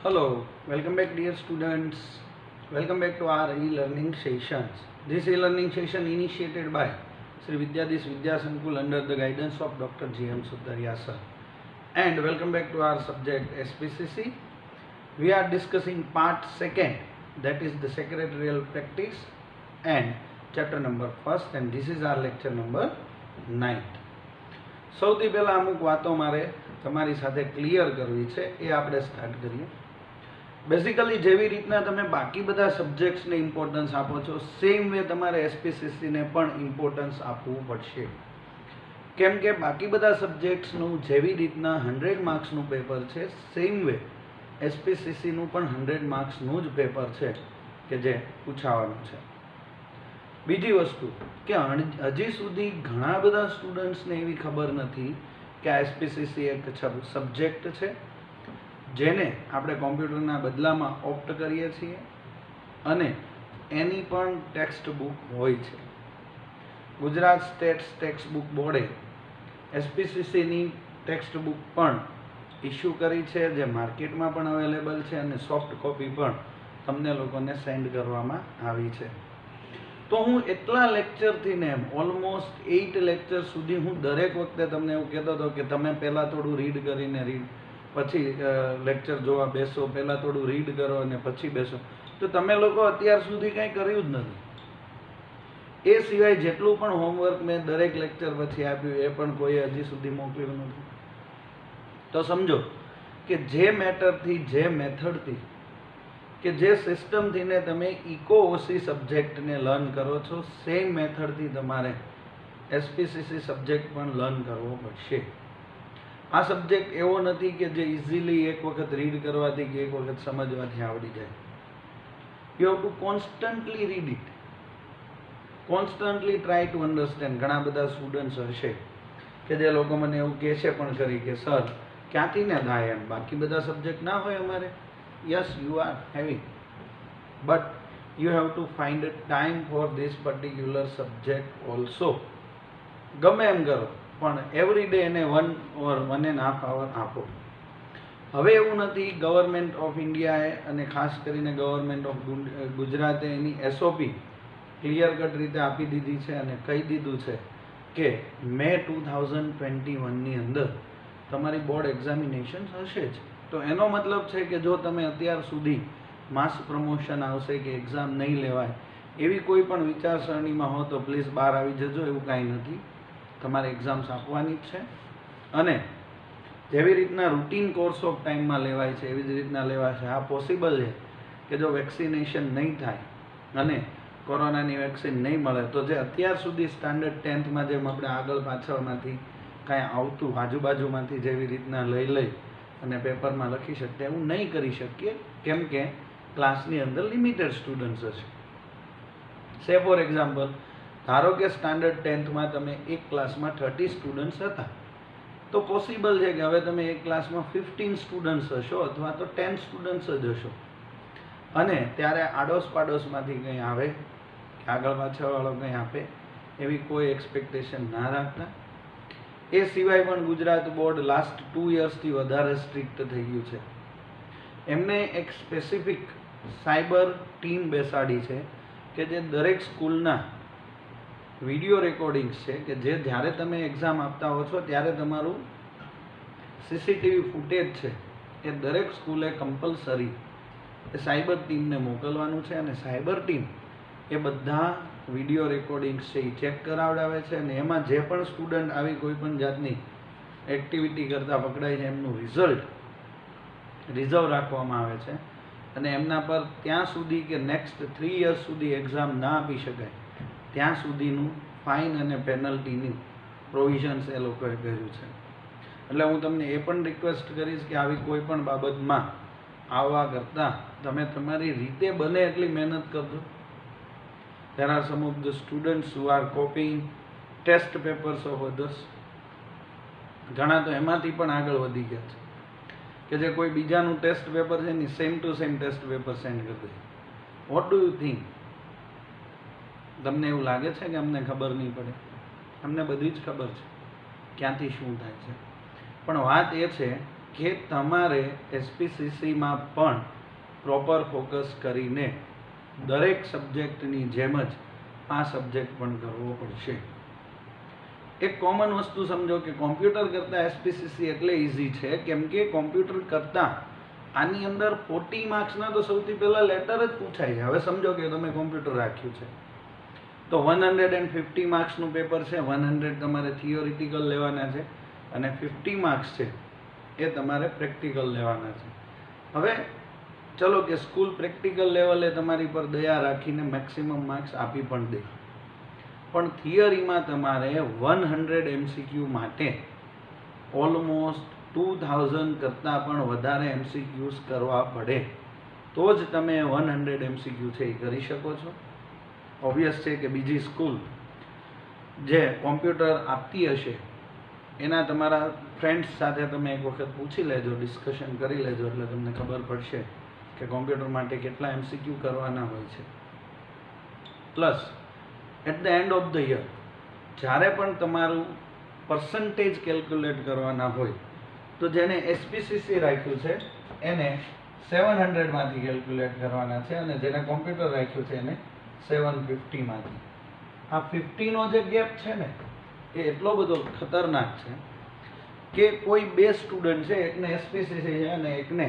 Hello, welcome back dear students. Welcome back to our e-learning sessions. This e-learning session initiated by Sri Vidyadis Vidya Sankul under the guidance of Dr. G.M. Suttaria sir. And welcome back to our subject SPCC. We are discussing part second, that is the secretarial practice, and chapter number first, and this is our lecture number 9. સૌથી પહેલાં અમુક વાતો મારે તમારી સાથે clear કરવી છે, એ આપણે સ્ટાર્ટ કરીએ. બેઝિકલી જેવી રીતના તમે બાકી બધા સબ્જેક્ટ્સને ઇમ્પોર્ટન્સ આપો છો, સેમ વે તમારે એસપીસીસીને પણ ઇમ્પોર્ટન્સ આપવું પડશે. કેમ કે બાકી બધા સબ્જેક્ટ્સનું જેવી રીતના 100 માર્ક્સનું પેપર છે, સેમ વે એસપીસીસીનું પણ 100 માર્ક્સનું જ પેપર છે કે જે પૂછાવાનું છે. બીજી વસ્તુ કે હજી સુધી ઘણા બધા સ્ટુડન્ટ્સને એવી ખબર નથી કે આ એસપીસીસી એક સબ્જેક્ટ છે જેને આપણે કોમ્પ્યુટરના બદલામાં ઓપ્ટ કરીએ છીએ અને એની પણ ટેક્સ્ટ બુક હોય છે. ગુજરાત સ્ટેટ્સ ટેક્સ્ટ બુક બોર્ડે એસપીસીસીની ટેક્સ્ટ બુક પણ ઇસ્યુ કરી છે, જે માર્કેટમાં પણ અવેલેબલ છે અને સોફ્ટ કોપી પણ તમને લોકોને સેન્ડ કરવામાં આવી છે. તો હું એટલા લેક્ચરથી ને ઓલમોસ્ટ 8 લેક્ચર સુધી હું દરેક વખતે તમને એવું કહેતો હતો કે તમે પહેલાં થોડું રીડ કરીને પછી લેક્ચર જોવા બેસો, પહેલાં થોડું રીડ કરો અને પછી બેસો. તો તમે લોકો અત્યાર સુધી કંઈ કર્યું જ નથી. એ સિવાય જેટલું પણ હોમવર્ક મેં દરેક લેક્ચર પછી આપ્યું એ પણ કોઈએ હજી સુધી મોકલ્યું નથી. તો સમજો કે જે મેટરથી, જે મેથડથી કે જે સિસ્ટમથી ને તમે ઇકોઓસી સબ્જેક્ટને લર્ન કરો છો, સેમ મેથડથી તમારે એસપીસીસી સબ્જેક્ટ પણ લર્ન કરવો પડશે. આ સબ્જેક્ટ એવો નથી કે જે ઇઝીલી એક વખત રીડ કરવાથી કે એક વખત સમજવાથી આવડી જાય. You have to constantly read it, constantly try to understand. ઘણા બધા સ્ટુડન્ટ્સ હશે કે જે લોકો મને એવું કહેશે પણ ખરી કે સર ક્યાંથી ને થાય એમ, બાકી બધા સબ્જેક્ટ ના હોય અમારે. Yes, you are having, but you have to find a time for this particular subject also. ગમે એમ કરો પણ એવરી ડે એને 1 or 1.5 hour આપો. હવે એવું નથી, ગવર્મેન્ટ ઓફ ઇન્ડિયાએ અને ખાસ કરીને ગવર્મેન્ટ ઓફ ગુજરાતે એની એસઓપી ક્લિયર કટ રીતે આપી દીધી છે અને કહી દીધું છે કે મે 2021ની અંદર તમારી બોર્ડ એક્ઝામિનેશન હશે જ. તો એનો મતલબ છે કે જો તમે અત્યાર સુધી માસ પ્રમોશન આવશે કે એક્ઝામ નહીં લેવાય એવી કોઈ પણ વિચારસરણીમાં હો તો પ્લીઝ બહાર આવી જજો. એવું કાંઈ નથી, તમારે એક્ઝામ્સ આપવાની જ છે અને જેવી રીતના રૂટીન કોર્સ ઓફ ટાઈમમાં લેવાય છે એવી જ રીતના લેવાશે. આ પોસિબલ છે કે જો વેક્સિનેશન નહીં થાય અને કોરોનાની વેક્સિન નહીં મળે તો જે અત્યાર સુધી સ્ટાન્ડર્ડ 10થમાં જેમ આપણે આગળ પાછળમાંથી કાંઈ આવતું આજુબાજુમાંથી જેવી રીતના લઈ અને પેપરમાં લખી શકીએ એવું નહીં કરી શકીએ, કેમ કે ક્લાસની અંદર લિમિટેડ સ્ટુડન્ટ્સ હશે. સે ફોર એક્ઝામ્પલ, ધારો કે સ્ટાન્ડર્ડ 10થમાં તમે એક ક્લાસમાં 30 સ્ટુડન્ટ્સ હતા, તો પોસિબલ છે કે હવે તમે એક ક્લાસમાં 15 સ્ટુડન્ટ્સ હશો અથવા તો 10 સ્ટુડન્ટ્સ જ હશો અને ત્યારે આડોશ પાડોશમાંથી કંઈ આવે કે આગળ પાછળવાળો કંઈ આપે એવી કોઈ એક્સપેક્ટેશન ના રાખતા. એ સિવાય પણ ગુજરાત બોર્ડ લાસ્ટ 2 યર્સથી વધારે સ્ટ્રિક્ટ થઈ ગયું છે. એમને એક સ્પેસિફિક સાયબર ટીમ બેસાડી છે કે જે દરેક સ્કૂલના વિડીયો રેકોર્ડિંગ્સ છે કે જે જ્યારે તમે એક્ઝામ આપતા હો છો ત્યારે તમારું સીસીટીવી ફૂટેજ છે એ દરેક સ્કૂલે કમ્પલસરી એ સાયબર ટીમને મોકલવાનું છે અને સાયબર ટીમ એ બધા વિડીયો રેકોર્ડિંગ્સ છે એ ચેક કરાવડાવે છે અને એમાં જે પણ સ્ટુડન્ટ આવી કોઈ પણ જાતની એક્ટિવિટી કરતા પકડાય છે એમનું રિઝર્વ રાખવામાં આવે છે અને એમના પર ત્યાં સુધી કે નેક્સ્ટ 3 યર્સ સુધી એક્ઝામ ના આપી શકાય ત્યાં સુધીનું ફાઇન અને પેનલ્ટીની પ્રોવિઝન્સ એ લોકોએ કર્યું છે. એટલે હું તમને એ પણ રિક્વેસ્ટ કરીશ કે આવી કોઈ પણ બાબતમાં આવવા કરતાં તમે તમારી રીતે બને એટલી મહેનત કરજો. There are some of the students who are copying test papers of others. ઘણા તો એમાંથી પણ આગળ વધી ગયા છે કે જે કોઈ બીજાનું ટેસ્ટ પેપર છે એની same to same test paper send કરી દે. What do you think? તમને એવું લાગે છે કે અમને ખબર નહીં પડે? અમને બધી જ ખબર છે ક્યાંથી શું થાય છે. પણ વાત એ છે કે તમારે એસપીસીસીમાં પણ પ્રોપર ફોકસ કરીને દરેક સબ્જેક્ટની જેમ જ આ સબ્જેક્ટ પણ કરવો પડશે. એક કોમન વસ્તુ સમજો કે કોમ્પ્યુટર કરતાં એસપીસીસી એટલે ઇઝી છે કેમ કે કોમ્પ્યુટર કરતાં આની અંદર 40 માર્ક્સના તો સૌથી પહેલાં લેટર જ પૂછાય છે. હવે સમજો કે તમે કોમ્પ્યુટર રાખ્યું છે તો 150 માર્ક્સનું પેપર છે. 100 તમારે થિયોરિટિકલ લેવાના છે અને 50 માર્ક્સ છે એ તમારે પ્રેક્ટિકલ લેવાના છે. હવે ચલો કે સ્કૂલ પ્રેક્ટિકલ લેવલે તમારી પર દયા રાખીને મેક્સિમમ માર્ક્સ આપી પણ દે, પણ થિયરીમાં તમારે 100 MCQ માટે ઓલમોસ્ટ 2000 કરતાં પણ વધારે MCQs કરવા પડે તો જ તમે 100 MCQ છે એ કરી શકો છો. ઓબ્વિયસ છે કે બીજી સ્કૂલ જે કોમ્પ્યુટર આપતી હશે એના તમારા ફ્રેન્ડ્સ સાથે તમે એક વખત પૂછી લેજો, ડિસ્કશન કરી લેજો, એટલે તમને ખબર પડશે કે કોમ્પ્યુટર માટે કેટલા MCQ કરવાના હોય છે. Plus at the end of the year જ્યારે પણ તમારું પર્સન્ટેજ કેલ્ક્યુલેટ કરવાના હોય તો જેને એસપીસીસી રાખ્યું છે એને 700માંથી કેલ્ક્યુલેટ કરવાના છે અને જેને કોમ્પ્યુટર રાખ્યું છે એને 750માંથી. આ 50નો જે ગેપ છે ને એ એટલો બધો ખતરનાક છે કે કોઈ બે સ્ટુડન્ટ છે, એકને એસપીસીસી છે અને એકને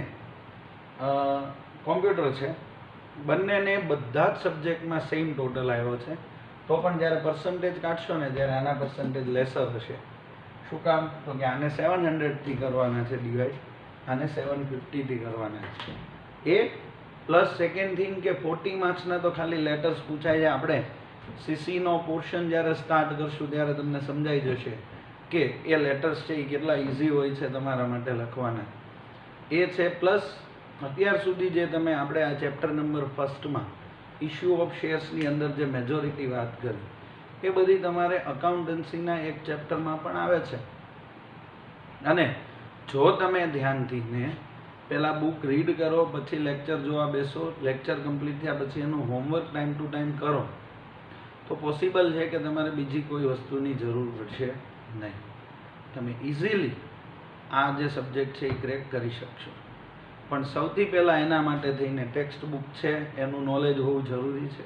કોમ્પ્યુટર છે, બંનેને બધા જ સબ્જેક્ટમાં સેમ ટોટલ આવ્યો છે તો પણ જ્યારે પર્સન્ટેજ કાઢશો ને ત્યારે આના પર્સન્ટેજ લેસર હશે. શું કામ? તો કે આને 700થી કરવાના છે ડિવાઈડ, આને 750થી કરવાના છે. એ પ્લસ સેકન્ડ થિંગ કે 40 માર્ક્સના તો ખાલી લેટર્સ પૂછાય છે. આપણે સીસીનો પોર્શન જ્યારે સ્ટાર્ટ કરશું ત્યારે તમને સમજાઈ જશે કે એ લેટર્સ છે એ કેટલા ઇઝી હોય છે તમારા માટે લખવાના. એ છે. પ્લસ અત્યાર સુધી જે તમે આપણે આ ચેપ્ટર નંબર 1માં ઇશ્યુ ઓફ શેર્સની અંદર જે મેજોરિટી વાત કરી એ બધી તમારે અકાઉન્ટન્સીના એક ચેપ્ટરમાં પણ આવે છે. અને જો તમે ધ્યાનથી ને પહેલાં બુક રીડ કરો પછી લેક્ચર જોવા બેસો, લેક્ચર કમ્પ્લીટ થયા પછી એનું હોમવર્ક ટાઈમ ટુ ટાઈમ કરો તો પોસિબલ છે કે તમારે બીજી કોઈ વસ્તુની જરૂર પડશે નહીં. તમે ઇઝીલી આ જે સબ્જેક્ટ છે એ ક્રેક કરી શકશો. પણ સૌથી પહેલાં એના માટે થઈને ટેક્સ્ટ બુક છે એનું નોલેજ હોવું જરૂરી છે.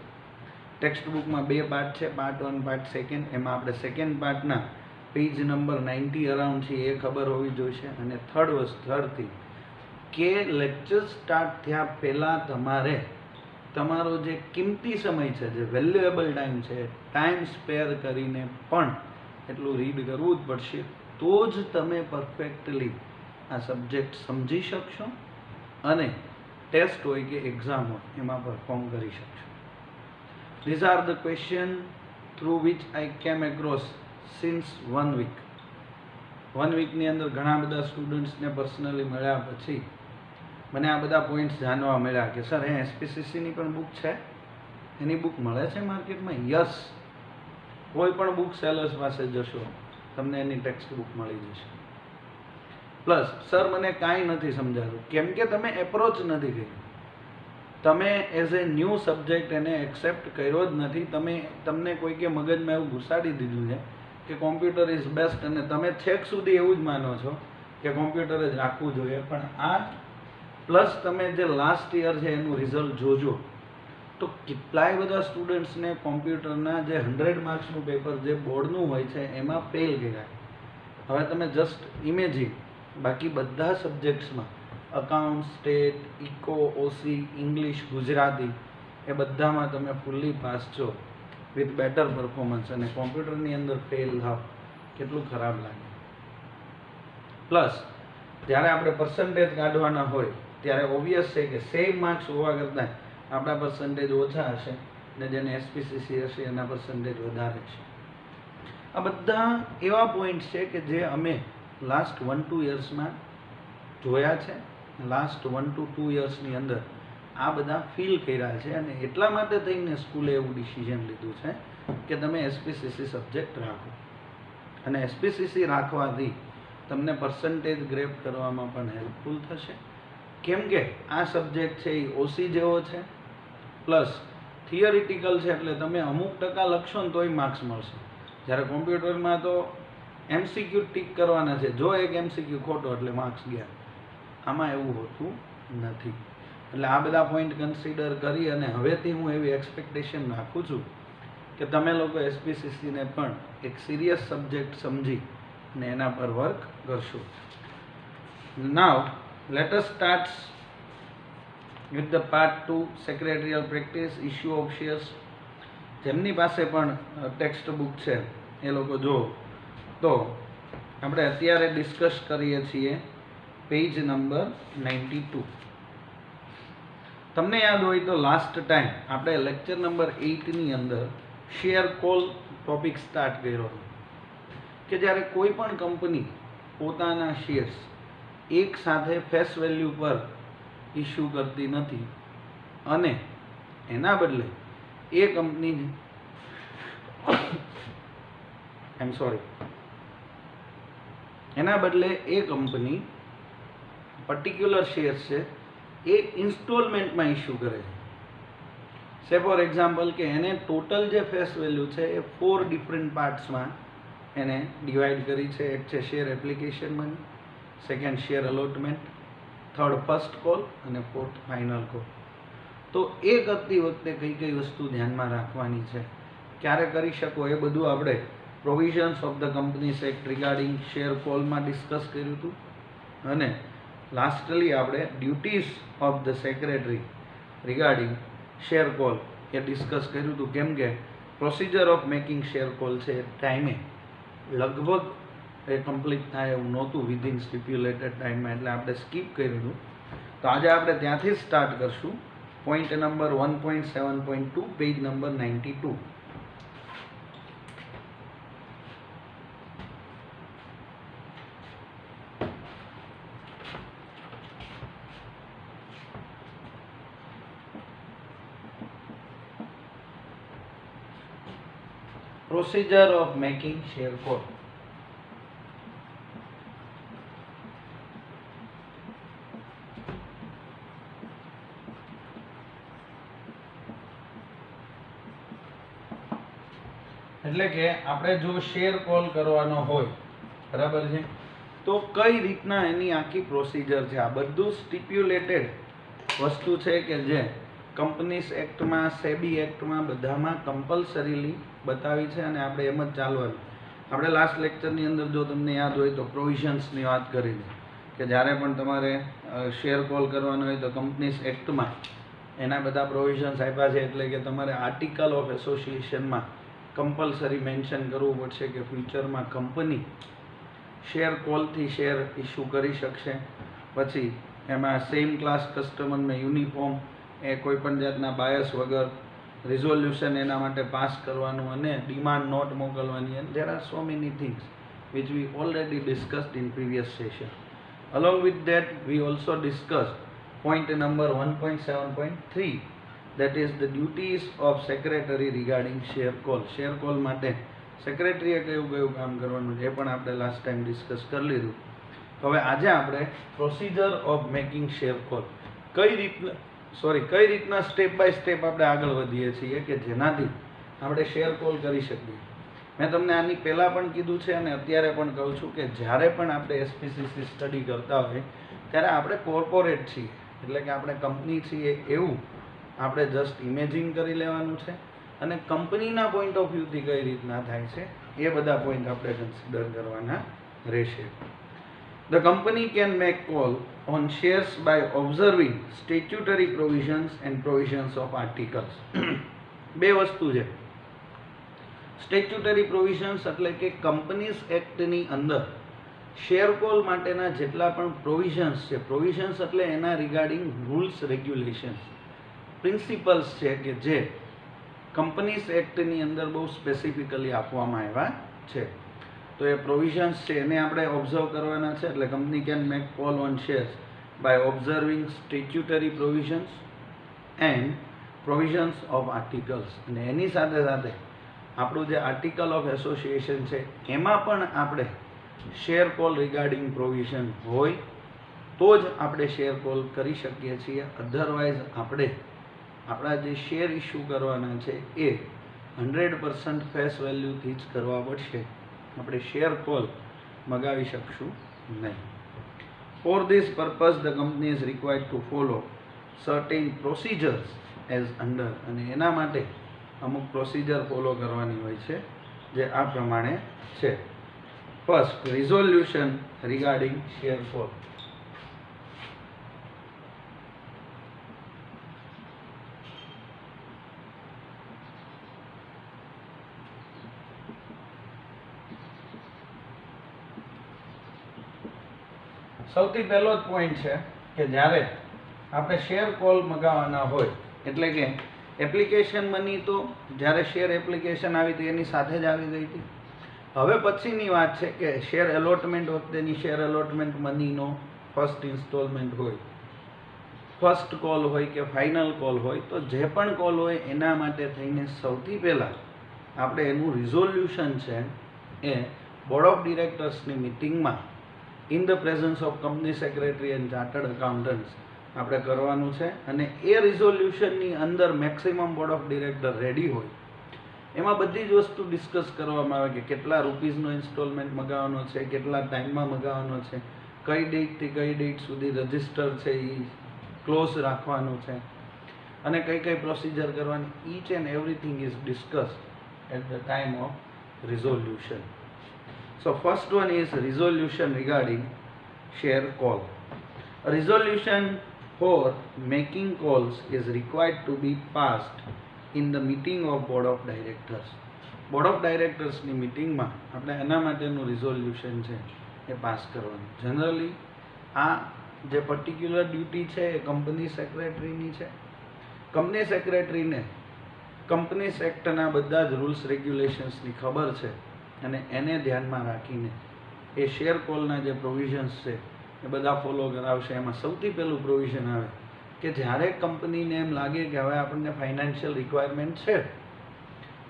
ટેક્સ્ટ બુકમાં 2 પાર્ટ છે, પાર્ટ 1 પાર્ટ 2. એમાં આપણે સેકન્ડ પાર્ટના પેજ નંબર 90 અરાઉન્ડ છે એ ખબર હોવી જોઈશે. અને થર્ડ થિંગ કે લેક્ચર સ્ટાર્ટ થયા પહેલાં તમારે તમારો જે કિંમતી સમય છે, જે વેલ્યુએબલ ટાઈમ છે, ટાઈમ સ્પેર કરીને પણ એટલું રીડ કરવું જ પડશે તો જ તમે પરફેક્ટલી આ સબ્જેક્ટ સમજી શકશો અને ટેસ્ટ હોય કે એક્ઝામ હોય એમાં પરફોર્મ કરી શકશો. These are the question through which I કેમ એક્રોસ સિન્સ 1 વીક. 1 વીકની અંદર ઘણા બધા સ્ટુડન્ટ્સને પર્સનલી મળ્યા પછી મને આ બધા પોઈન્ટ્સ જાણવા મળ્યા કે સર એસપીસીસીની પણ બુક છે, એની બુક મળે છે માર્કેટમાં? યસ, કોઈ પણ બુક સેલર્સ પાસે જશો તમને એની ટેક્સ્ટ બુક મળી જશે. પ્લસ સર મને કાંઈ નથી સમજાતું કેમ કે તમે એપ્રોચ નથી કર્યું, તમે એઝ એ ન્યૂ સબ્જેક્ટ એને એક્સેપ્ટ કર્યો જ નથી. તમને કોઈકે મગજમાં એવું ઘુસાડી દીધું છે કે કોમ્પ્યુટર ઇઝ બેસ્ટ અને તમે છેક સુધી એવું જ માનો છો કે કોમ્પ્યુટર જ રાખવું જોઈએ. પણ આ પ્લસ તમે જે લાસ્ટ યર છે એનું રિઝલ્ટ જોજો તો કેટલાય બધા સ્ટુડન્ટ્સને કોમ્પ્યુટરના જે 100 માર્ક્સનું પેપર જે બોર્ડનું હોય છે એમાં ફેલ ગયા. હવે તમે જસ્ટ ઇમેજિન, બાકી બધા સબ્જેક્ટ્સમાં account, state, eco, OC, English, Gujarati એ બધામાં તમે ફૂલ્લી પાસ છો વિથ બેટર પરફોર્મન્સ અને કોમ્પ્યુટરની અંદર ફેલ થાવ કેટલું ખરાબ લાગે. પ્લસ જ્યારે આપણે પર્સન્ટેજ કાઢવાના હોય ત્યારે ઓબ્વિયસ છે કે સેમ માર્ક્સ હોવા કરતાં આપણા પર્સન્ટેજ ઓછા હશે ને જેને એસપીસીસી હશે એના પર્સન્ટેજ વધારે છે. આ બધા એવા પોઈન્ટ્સ છે કે જે અમે લાસ્ટ 1-2 યર્સમાં જોયા છે, લાસ્ટ 1-2 યર્સની અંદર આ બધા ફીલ કર્યા છે અને એટલા માટે થઈને સ્કૂલે એવું ડિસિઝન લીધું છે કે તમે એસપીસીસી સબ્જેક્ટ રાખો. અને એસપીસીસી રાખવાથી તમને પર્સન્ટેજ ગ્રેપ કરવામાં પણ હેલ્પફુલ થશે કેમ કે આ સબ્જેક્ટ છે એ ઓસી જેવો છે પ્લસ થિયરિટિકલ છે એટલે તમે અમુક ટકા લખશો ને તોય માર્ક્સ મળશે. જ્યારે કોમ્પ્યુટરમાં તો એમસીક્યુ ટીક કરવાના છે, જો એક એમસીક્યુ ખોટો એટલે માર્ક્સ ગયા. આમાં એવું હોતું નથી. એટલે આ બધા પોઈન્ટ કન્સિડર કરી અને હવેથી હું એવી એક્સપેક્ટેશન રાખું છું કે તમે લોકો એસપીસીસીને પણ એક સિરિયસ સબ્જેક્ટ સમજી અને એના પર વર્ક કરશો. નાવ let us start with the part 2 secretarial practice issue of shares. જેમની પાસે પણ ટેક્સ્ટ બુક છે એ લોકો જો તો આપણે અત્યારે ડિસ્કસ કરીએ છીએ પેજ નંબર 92. તમને યાદ હોય તો લાસ્ટ ટાઈમ આપણે લેક્ચર નંબર 8ની અંદર શેર કોલ ટોપિક સ્ટાર્ટ કર્યો હતો કે જ્યારે કોઈ પણ કંપની પોતાના શેર્સ એક સાથે ફેસ વેલ્યુ પર ઇસ્યુ કરતી નથી અને એના બદલે એ કંપની પર્ટિક્યુલર શેર્સ છે એ ઇન્સ્ટોલમેન્ટમાં ઇસ્યુ કરે છે. સે ફોર એક્ઝામ્પલ કે એને ટોટલ જે ફેસ વેલ્યુ છે એ 4 ડિફરન્ટ પાર્ટ્સમાં એને ડિવાઈડ કરી છે. એક છે share application money, second share allotment, third first call અને ફોર્થ ફાઇનલ કોલ. તો એ કરતી વખતે કઈ કઈ વસ્તુ ધ્યાનમાં રાખવાની છે, ક્યારે કરી શકો, એ બધું આપણે provisions of the companies act regarding share કોલમાં ડિસ્કસ કર્યું હતું. અને લાસ્ટલી આપણે duties of the secretary regarding share call એ ડિસ્કસ કર્યું હતું. કેમ કે procedure of making share call છે એ ટાઈમે લગભગ એ કમ્પ્લીટ થાય એવું નહોતું વિધિન સ્ટિપ્યુલેટેડ ટાઈમમાં, એટલે આપણે સ્કીપ કર્યું હતું. તો આજે આપણે ત્યાંથી જ સ્ટાર્ટ કરશું. Point number 1.7.2 page number 92. Procedure of making share call. એટલે કે આપણે જો શેર કોલ કરવાનો હોય, બરાબર છે, તો કઈ રીતના એની આખી પ્રોસિજર છે. આ બધું સ્ટિપ્યુલેટેડ વસ્તુ છે કે જે કંપનીઝ એક્ટમાં, સેબી એક્ટમાં બધામાં કમ્પલસરીલી બતાવી છે અને આપણે એમ જ ચાલવાનું. આપણે લાસ્ટ લેક્ચરની અંદર જો તમને યાદ હોય તો પ્રોવિઝન્સની વાત કરી કે જ્યારે પણ તમારે શેર કોલ કરવાનો હોય તો કંપનીઝ એક્ટમાં એના બધા પ્રોવિઝન્સ આપ્યા છે. એટલે કે તમારે આર્ટિકલ ઓફ એસોસિએશનમાં કમ્પલસરી મેન્શન કરવું પડશે કે ફ્યુચરમાં કંપની શેર કોલથી શેર ઇસ્યુ કરી શકશે. પછી એમાં સેમ ક્લાસ કસ્ટમરને યુનિફોર્મ એ કોઈ પણ જાતના બાયસ વગર રિઝોલ્યુશન એના માટે પાસ કરવાનું અને ડિમાન્ડ નોટ મોકલવાની. And there are so many things which we already discussed in previous session. Along with that we also discussed point number 1.7.3, that is the duties of secretary regarding share call. share call માટે સેક્રેટરીએ કયું કયું કામ કરવાનું છે એ પણ આપણે last time discuss કરી લીધું. હવે આજે આપણે procedure of making share call કઈ રીતના સ્ટેપ બાય સ્ટેપ આપણે આગળ વધીએ છીએ કે જેનાથી આપણે શેર કોલ કરી શકીએ. મેં તમને આની પહેલાં પણ કીધું છે અને અત્યારે પણ કહું છું કે જ્યારે પણ આપણે એસપીસીસી સ્ટડી કરતા હોય ત્યારે આપણે કોર્પોરેટ છીએ, એટલે કે આપણે કંપની છીએ એવું આપણે જસ્ટ ઇમેજિન કરી લેવાનું છે અને કંપનીના પોઈન્ટ ઓફ વ્યૂથી કઈ રીતના થાય છે એ બધા પોઈન્ટ આપણે કન્સિડર કરવાના રહેશે. The company can make call on shares by observing statutory provisions and provisions of articles. બે વસ્તુ છે. સ્ટેચ્યુટરી પ્રોવિઝન્સ એટલે કે કંપનીઝ એક્ટની અંદર શેર કોલ માટેના જેટલા પણ પ્રોવિઝન્સ છે, પ્રોવિઝન્સ એટલે એના રિગાર્ડિંગ રૂલ્સ, રેગ્યુલેશન્સ, પ્રિન્સિપલ્સ છે કે જે કંપનીઝ એક્ટની અંદર બહુ સ્પેસિફિકલી આપવામાં આવ્યા છે. તો એ પ્રોવિઝન્સ છે એને આપણે ઓબ્ઝર્વ કરવાના છે. એટલે company can make call on shares by observing statutory provisions and provisions of articles. અને એની સાથે સાથે આપણું જે આર્ટિકલ ઓફ એસોસિએશન છે એમાં પણ આપણે શેર કોલ રિગાર્ડિંગ પ્રોવિઝન હોય તો જ આપણે શેર કોલ કરી શકીએ છીએ. અધરવાઇઝ આપણે આપણા જે શેર ઇસ્યુ કરવાના છે એ 100% ફેસ વેલ્યુથી જ કરવા પડશે. આપણે શેર કોલ મગાવી શકશું નહીં. For this purpose the company is required to follow certain procedures as under, અને એના માટે અમુક પ્રોસિજર ફોલો કરવાની હોય છે જે આ પ્રમાણે છે. First, resolution regarding share call. સૌથી પહેલો જ પોઈન્ટ છે કે જ્યારે આપણે શેર કોલ મગાવવાના હોય, એટલે કે એપ્લિકેશન મની તો જ્યારે શેર એપ્લિકેશન આવી હતી એની સાથે જ આવી ગઈ હતી. હવે પછીની વાત છે કે શેર એલોટમેન્ટ વખતેની શેર એલોટમેન્ટ મનીનો ફર્સ્ટ ઇન્સ્ટોલમેન્ટ હોય, ફર્સ્ટ કોલ હોય કે ફાઇનલ કોલ હોય, તો જે પણ કોલ હોય એના માટે થઈને સૌથી પહેલાં આપણે એનું રિઝોલ્યુશન છે એ બોર્ડ ઓફ ડિરેક્ટર્સની મિટિંગમાં in the presence of company secretary and chartered accountants આપણે કરવાનું છે. અને એ રિઝોલ્યુશનની અંદર maximum board of director ready હોય, એમાં બધી જ વસ્તુ ડિસ્કસ કરવામાં આવે કે કેટલા રૂપીઝનો ઇન્સ્ટોલમેન્ટ મગાવવાનો છે, કેટલા ટાઈમમાં મગાવવાનો છે, કઈ ડેટથી કઈ ડેટ સુધી રજિસ્ટર છે એ ક્લોઝ રાખવાનું છે, અને કઈ કઈ પ્રોસિજર કરવાની. Each and everything is discuss at the time of resolution. So first one is resolution regarding share call. A resolution for making calls is required to be passed in the meeting of board of directors. Board of ડાયરેક્ટર્સની મિટિંગમાં આપણે એના માટેનું resolution છે એ pass કરવાનું. Generally આ જે particular duty છે એ કંપની સેક્રેટરીની છે. કંપની સેક્રેટરીને કંપનીઝ એક્ટના બધા જ રૂલ્સ રેગ્યુલેશન્સની ખબર છે, અને એને ધ્યાનમાં રાખીને એ શેર કોલના જે પ્રોવિઝન્સ છે એ બધા ફોલો કરાવશે. એમાં સૌથી પહેલું પ્રોવિઝન આવે કે જ્યારે કંપનીને એમ લાગે કે હવે આપણને ફાઇનાન્શિયલ રિક્વાયરમેન્ટ છે,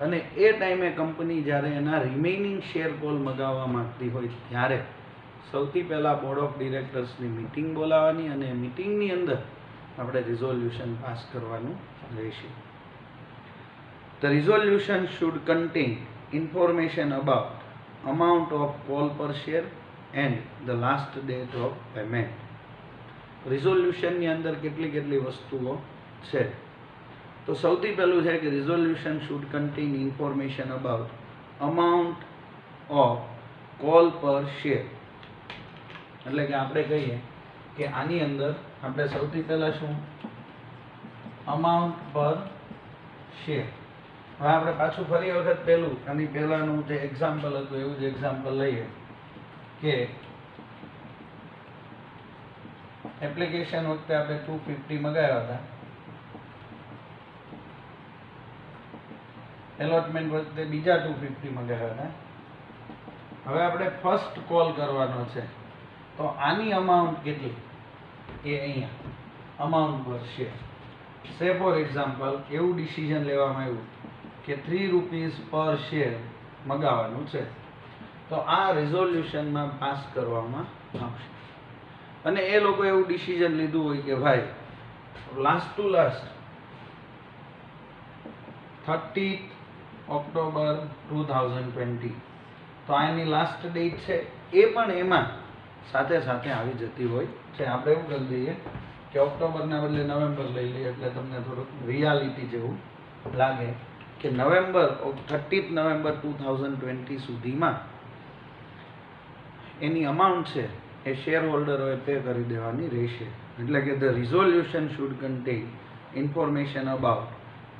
અને એ ટાઈમે કંપની જ્યારે એના રિમેઇનિંગ શેર કોલ મગાવવા માંગતી હોય, ત્યારે સૌથી પહેલાં બોર્ડ ઓફ ડિરેક્ટર્સની મિટિંગ બોલાવવાની, અને મિટિંગની અંદર આપણે રિઝોલ્યુશન પાસ કરવાનું રહેશે. The resolution should contain information about amount of call per share and the last date of payment. રિઝોલ્યુશનની અંદર કેટલી કેટલી વસ્તુઓ છે, તો સૌથી પહેલું છે કે resolution should contain information about amount of call per share. એટલે કે આપણે કહીએ કે આની અંદર આપણે સૌથી પહેલાં શું, અમાઉન્ટ પર શેર. હવે આપણે પાછું ફરી વખત પહેલું આની પહેલાંનું જે એક્ઝામ્પલ હતું એવું જ એક્ઝામ્પલ લઈએ કે એપ્લિકેશન વખતે આપણે 250 મગાવ્યા હતા, એલોટમેન્ટ વખતે બીજા 250 મગાવ્યા હતા. હવે આપણે ફર્સ્ટ કોલ કરવાનો છે, તો આની અમાઉન્ટ કેટલી એ અહીંયા અમાઉન્ટ પર શેર. સે ફોર એક્ઝામ્પલ એવું ડિસિઝન લેવામાં આવ્યું કે 3 રૂપીઝ પર શેર મગાવવાનું છે, તો આ રિઝોલ્યુશનમાં પાસ કરવામાં આવશે. અને એ લોકો એવું ડિસિઝન લીધું હોય કે ભાઈ લાસ્ટ ટુ લાસ્ટ 30 ઓક્ટોબર 2020, તો આ એની લાસ્ટ ડેટ છે, એ પણ એમાં સાથે સાથે આવી જતી હોય છે. આપણે એવું કરી દઈએ કે ઓક્ટોબરના બદલે નવેમ્બર લઈ લઈએ, એટલે તમને થોડુંક રિયાલિટી જેવું લાગે કે 30 નવેમ્બર 2020 સુધીમાં એની અમાઉન્ટ છે એ શેર હોલ્ડરોએ પે કરી દેવાની રહેશે. એટલે કે the resolution should contain information about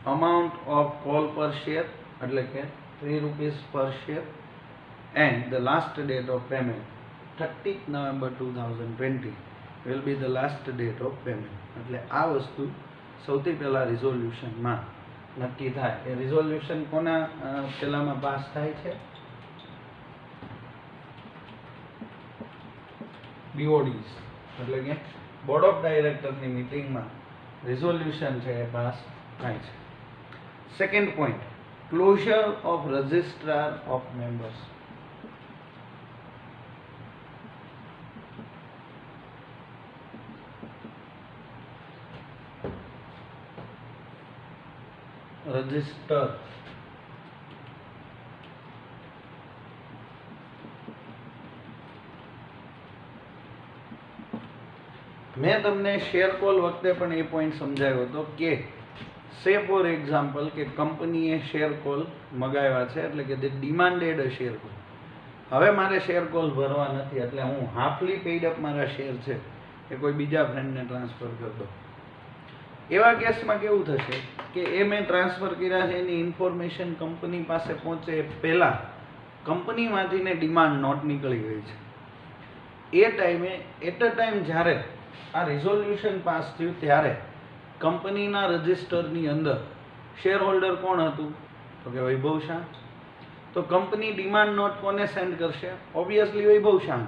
amount of call per share, એટલે કે 3 rupees per share, and the last date of payment 30 November 2020 will be the last date of payment. એટલે આ વસ્તુ સૌથી પહેલાં રિઝોલ્યુશનમાં નક્કી થાય. એ રિઝોલ્યુશન કોના પહેલામાં પાસ થાય છે, બીઓડીઝ, એટલે કે બોર્ડ ઓફ ડાયરેક્ટરની મિટિંગમાં રિઝોલ્યુશન છે એ પાસ થાય છે. Second point, closure of registrar of members. Register મેં તમને શેર કોલ વખતે પણ એ પોઈન્ટ સમજાવ્યો હતો કે સે ફોર એક્ઝામ્પલ કે કંપનીએ શેર કોલ મગાવ્યા છે, એટલે કે તે ડિમાન્ડેડ શેર કોલ. હવે મારે શેર કોલ ભરવા નથી, એટલે હું હાફલી પેઇડ અપ મારા શેર છે એ કોઈ બીજા ફ્રેન્ડને ટ્રાન્સફર કરી દો. એવા કેસમાં કેવું થશે કે એ મેં ટ્રાન્સફર કર્યા છે એની ઇન્ફોર્મેશન કંપની પાસે પહોંચે એ પહેલાં કંપનીમાંથી ને ડિમાન્ડ નોટ નીકળી ગઈ છે. એ ટાઈમે એટ અ ટાઈમ જ્યારે આ રિઝોલ્યુશન પાસ થયું ત્યારે કંપનીના રજિસ્ટરની અંદર શેર હોલ્ડર કોણ હતું? તો કે વૈભવ શાહ. તો કંપની ડિમાન્ડ નોટ કોને સેન્ડ કરશે? ઓબ્વિયસલી વૈભવ શાહ.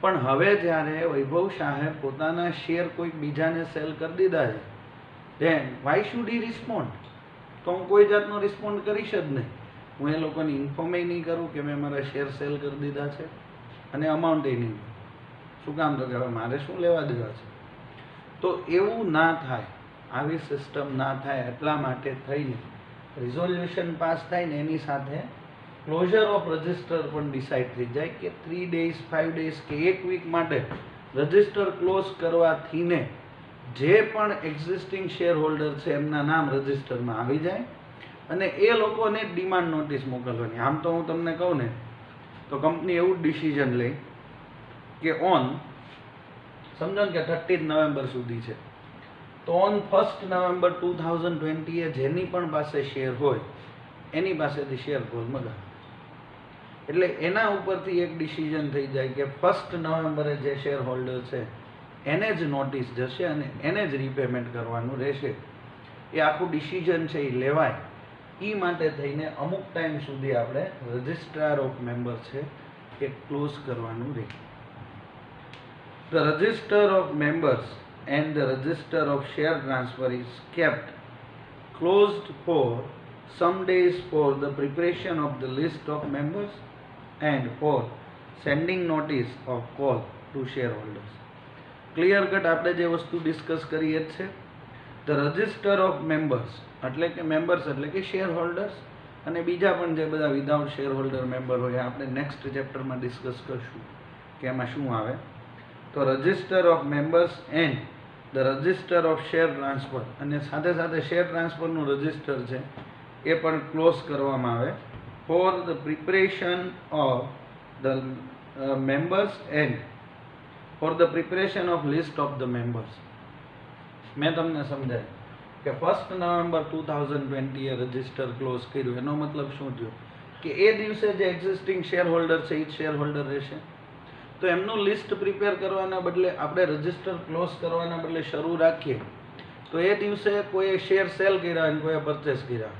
પણ હવે જ્યારે વૈભવ શાહે પોતાના શેર કોઈક બીજાને સેલ કરી દીધા છે, then why should he respond? તો હું કોઈ જાતનો રિસ્પોન્ડ કરીશ જ નહીં. હું એ લોકોને ઇન્ફોર્મે નહીં કરું કે મેં મારા શેર સેલ કરી દીધા છે, અને અમાઉન્ટ એ નહીં. શું કામ? તો કે હવે મારે શું લેવા દેવા છે? તો એવું ના થાય, આવી સિસ્ટમ ના થાય એટલા માટે થઈને રિઝોલ્યુશન પાસ થાય ને એની સાથે ક્લોઝર ઓફ રજિસ્ટર પણ ડિસાઇડ થઈ જાય કે 3 days 5 days કે 1 વીક માટે રજિસ્ટર ક્લોઝ કરવાથી ને જે પણ એક્ઝિસ્ટિંગ શેર હોલ્ડર છે એમના નામ રજિસ્ટરમાં આવી જાય અને એ લોકોને ડિમાન્ડ નોટિસ મોકલવાની. આમ તો હું તમને કહું ને તો કંપની એવું જ ડિસિઝન લે કે ઓન સમજો ને કે 30 નવેમ્બર સુધી છે, તો ઓન 1 નવેમ્બર 2020 એ જેની પણ પાસે શેર હોય એની પાસેથી શેર કોલ મગાવે. એટલે એના ઉપરથી એક ડિસિઝન થઈ જાય કે 1 નવેમ્બરે જે શેર હોલ્ડર છે એને જ નોટિસ જશે અને એને જ રીપેમેન્ટ કરવાનું રહેશે. એ આખું ડિસિઝન છે એ લેવાય. એ માટે થઈને અમુક ટાઈમ સુધી આપણે રજિસ્ટ્રાર ઓફ મેમ્બર છે એ ક્લોઝ કરવાનું રહે. The register of members and the register of share transfer is kept closed for some days for the preparation of the list of members and for sending notice of call to shareholders. Clear cut આપણે જે વસ્તુ discuss કરીએ જ છે. The register of members એટલે કે members એટલે કે શેર હોલ્ડર્સ, અને બીજા પણ જે બધા વિધાઉટ શેર હોલ્ડર મેમ્બર હોય આપણે નેક્સ્ટ ચેપ્ટરમાં ડિસ્કસ કરશું કે એમાં શું આવે. તો register of members and the register of share transfer, અને સાથે સાથે શેર ટ્રાન્સફરનું રજિસ્ટર છે એ પણ ક્લોઝ કરવામાં આવે for the preparation of the members and for the preparation of list of the members. મેં તમને સમજાય કે 1 નવેમ્બર 2020 એ રજિસ્ટર ક્લોઝ કર્યું, એનો મતલબ શું થયો કે એ દિવસે જે એક્ઝિસ્ટિંગ શેર હોલ્ડર છે એ જ શેર હોલ્ડર રહેશે. તો એમનું લિસ્ટ પ્રિપેર કરવાના બદલે આપણે રજિસ્ટર ક્લોઝ કરવાના બદલે શરૂ રાખીએ તો એ દિવસે કોઈ શેર સેલ કર્યા અને કોઈએ પરચેસ કર્યા,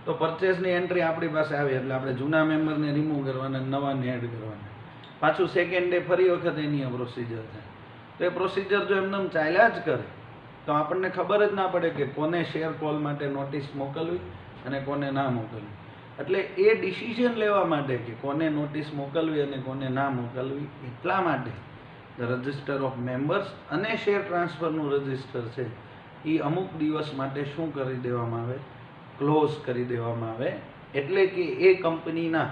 તો પરચેસની એન્ટ્રી આપણી પાસે આવી એટલે આપણે જૂના મેમ્બરને રિમૂવ કરવાના, નવાને એડ કરવાના. પાછું સેકન્ડ ડે ફરી વખત એની આ પ્રોસિજર થાય. તો એ પ્રોસિજર જો એમને ચાલ્યા જ કરે તો આપણને ખબર જ ના પડે કે કોને શેર કોલ માટે નોટિસ મોકલવી અને કોને ના મોકલવી. એટલે એ ડિસિઝન લેવા માટે કે કોને નોટિસ મોકલવી અને કોને ના મોકલવી, એટલા માટે ધ રજિસ્ટર ઓફ મેમ્બર્સ અને શેર ટ્રાન્સફરનું રજિસ્ટર છે એ અમુક દિવસ માટે શું કરી દેવામાં આવે? ક્લોઝ કરી દેવામાં આવે. એટલે કે એ કંપનીના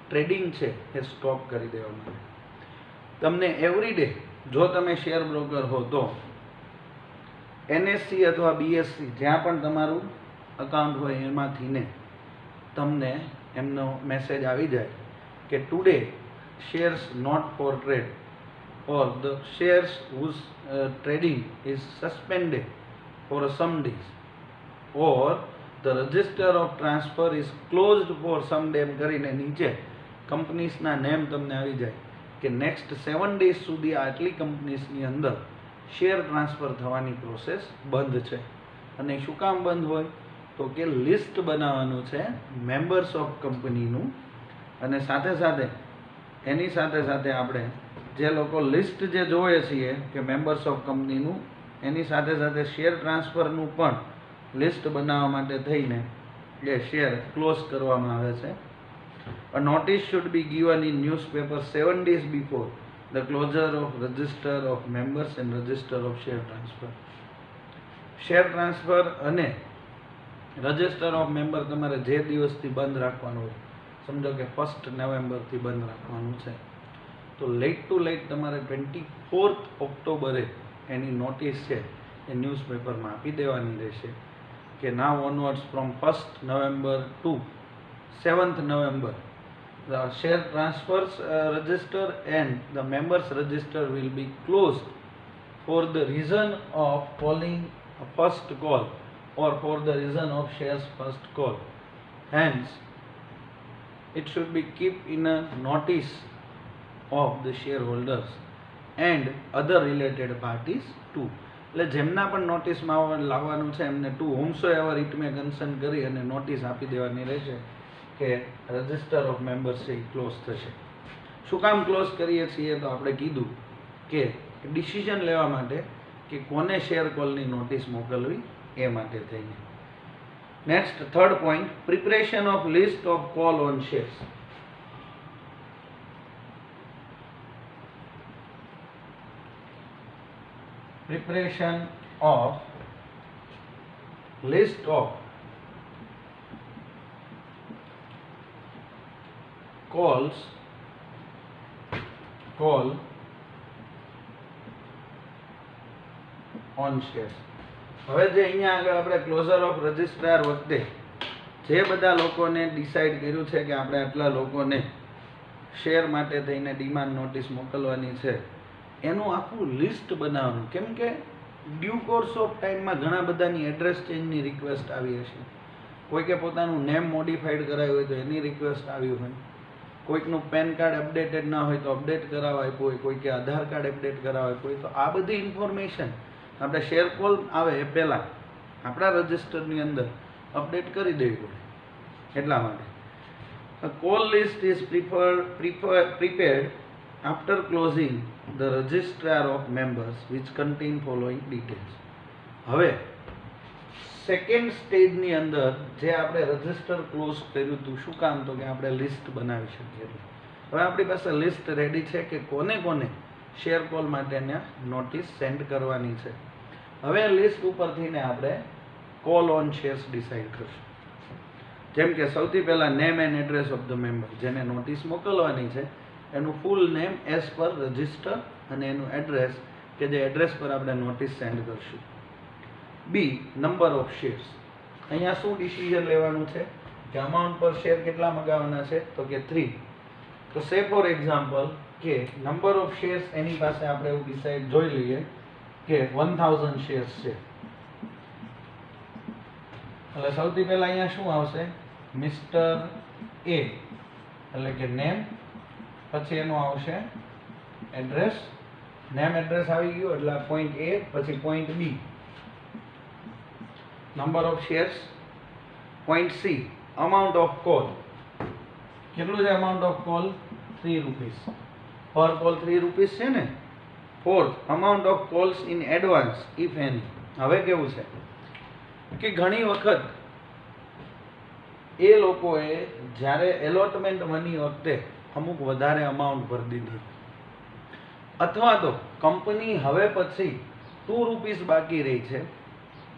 ટ્રેડિંગ છે એ સ્ટોપ કરી દેવામાં આવે. તમને એવરી ડે જો તમે શેર બ્રોકર હો તો NSE અથવા BSE જ્યાં પણ તમારું અકાઉન્ટ હોય એમાંથી ને તમને એમનો મેસેજ આવી જાય કે today shares not for trade or the shares whose trading is suspended for some days or the register of transfer is closed for some day એમ કરીને નીચે કંપનીઝના નેમ તમને આવી જાય કે નેક્સ્ટ 7 days સુધી આટલી કંપનીઝની અંદર શેર ટ્રાન્સફર થવાની પ્રોસેસ બંધ છે. અને શું કામ બંધ હોય? તો કે લિસ્ટ બનાવવાનું છે મેમ્બર્સ ઓફ કંપનીનું, અને સાથે સાથે એની સાથે સાથે આપણે જે લોકો લિસ્ટ જે જોઈએ છીએ કે મેમ્બર્સ ઓફ કંપનીનું, એની સાથે સાથે શેર ટ્રાન્સફરનું પણ લિસ્ટ બનાવવા માટે થઈને એ શેર ક્લોઝ કરવામાં આવે છે. A notice should be given in newspaper 7 days before the closure of register of members and register of share transfer. Share transfer અને રજિસ્ટર ઓફ મેમ્બર તમારે જે દિવસથી બંધ રાખવાનું હોય, સમજો કે 1 નવેમ્બરથી બંધ રાખવાનું છે, તો લેટ ટુ લેટ તમારે 24 ઓક્ટોબરે એની નોટિસ છે એ ન્યૂઝપેપરમાં આપી દેવાની રહેશે કે now onwards from 1st November to 7th November the share transfers register and the members register will be closed for the reason of calling a first call or for the reason of shares first call. Hence, it should be kept in a notice of the shareholders and other related parties too. એટલે જેમના પણ નોટિસમાં લાવવાનું છે એમને to whomsoever it may concern કરી અને notice આપી દેવાની રહેશે કે રજિસ્ટર ઓફ મેમ્બર્સ છે એ ક્લોઝ થશે. શું કામ ક્લોઝ કરીએ છીએ તો આપણે કીધું કે ડિસિઝન લેવા માટે કે કોને શેર કોલની નોટિસ મોકલવી એ માટે થઈને. Next third point, preparation of list of call on shares. Preparation of list of call on shares. હવે જે અહીંયા આગળ આપણે ક્લોઝર ઓફ રજિસ્ટ્રાર વખતે જે બધા લોકોને ડિસાઈડ કર્યું છે કે આપણે આટલા લોકોને શેર માટે થઈને ડિમાન્ડ નોટિસ મોકલવાની છે એનું આખું લિસ્ટ બનાવવાનું. કેમ કે ડ્યુ કોર્સ ઓફ ટાઈમમાં ઘણા બધાની એડ્રેસ ચેન્જની રિક્વેસ્ટ આવી હશે. કોઈકે પોતાનું નેમ મોડિફાઈડ કરાવ્યું હોય તો એની રિક્વેસ્ટ આવી હોય, કોઈકનું પેન કાર્ડ અપડેટેડ ના હોય તો અપડેટ કરાવવા આપ્યું હોય, કોઈકે આધાર કાર્ડ અપડેટ કરાવવા આપ્યું હોય. તો આ બધી ઇન્ફોર્મેશન આપણે શેર કોલ આવે એ પહેલાં આપણા રજિસ્ટરની અંદર અપડેટ કરી દેવી પડે. એટલા માટે call list is prepared after closing the registrar of members which contain following details. હવે સેકન્ડ સ્ટેજની અંદર જે આપણે રજિસ્ટર ક્લોઝ કર્યું હતું, શું કામ તો કે આપણે લિસ્ટ બનાવી શકીએ. હવે આપણી પાસે લિસ્ટ રેડી છે કે કોને કોને શેર કોલ માટેના નોટિસ સેન્ડ કરવાની છે. હવે લિસ્ટ ઉપરથી ને આપણે કોલ ઓન શેર્સ ડિસાઈડ કરશું. જેમ કે સૌથી પહેલાં name and address of the member, જેને નોટિસ મોકલવાની છે એનું ફૂલ નેમ એઝ પર રજિસ્ટર અને એનું એડ્રેસ કે જે એડ્રેસ પર આપણે નોટિસ સેન્ડ કરશું. બી, નંબર ઓફ શેર્સ. અહીંયા શું ડિસિઝન લેવાનું છે કે અમાઉન્ટ પર શેર કેટલા મગાવવાના છે તો કે 3. તો સે ફોર એક્ઝામ્પલ કે નંબર ઓફ શેર્સ એની પાસે આપણે એવું ડિસાઈડ જોઈ લઈએ કે 1000 શેર્સ છે. એટલે સૌથી પહેલા અહીંયા શું આવશે, મિસ્ટર એ એટલે કે નેમ, પછી એનું આવશે એડ્રેસ, નેમ એડ્રેસ આવી ગયું એટલે પોઈન્ટ એ, પછી point B number of shares, point C amount of call. કેટલું છે amount of call? 3 rupees per call. 3 rupees છે ને. Fourth, amount of calls in advance if any. હવે કેવું છે કે ઘણી વખત એ લોકોએ જ્યારે એલોટમેન્ટ મની વખતે અમુક વધારે અમાઉન્ટ ભરી દીધી, અથવા તો કંપની હવે પછી 2 રૂપીસ બાકી રહી છે,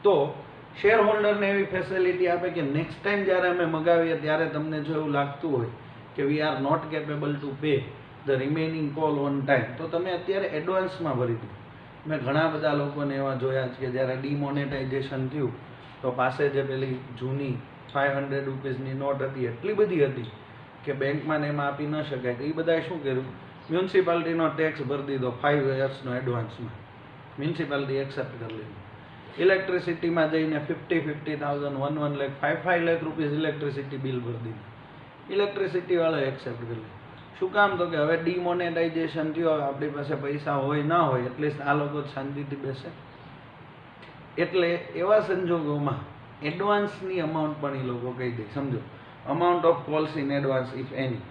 તો શેર હોલ્ડરને એવી ફેસિલિટી આપે કે નેક્સ્ટ ટાઈમ જ્યારે અમે મગાવીએ ત્યારે તમને જો એવું લાગતું હોય કે we are not capable to pay the remaining call on time, તો તમે અત્યારે એડવાન્સમાં ભરી દો. મેં ઘણા બધા લોકોને એવા જોયા છે કે જ્યારે ડિમોનેટાઇઝેશન થયું તો પાસે જે પેલી જૂની 500 રૂપીસની નોટ હતી એટલી બધી હતી કે બેંકમાં ને એમાં આપી ન શકાય. તો એ બધાએ શું કર્યું, મ્યુનિસિપાલિટીનો ટેક્સ ભરી દીધો 5 યર્સનો એડવાન્સમાં. મ્યુનિસિપાલિટી એક્સેપ્ટ કરી લીધું. ઇલેક્ટ્રિસિટીમાં જઈને 50,000 1 lakh 5 lakh rupees electricity bill ભરી દીધું. ઇલેક્ટ્રિસિટીવાળાએ એક્સેપ્ટ કરી લીધું. શું કામ તો કે હવે ડિમોનેટાઇઝેશન થયું, હવે આપણી પાસે પૈસા હોય ના હોય એટલીસ્ટ આ લોકો શાંતિથી બેસે. એટલે એવા સંજોગોમાં એડવાન્સની અમાઉન્ટ પણ એ લોકો કહી દે. સમજો, amount of calls in advance if any.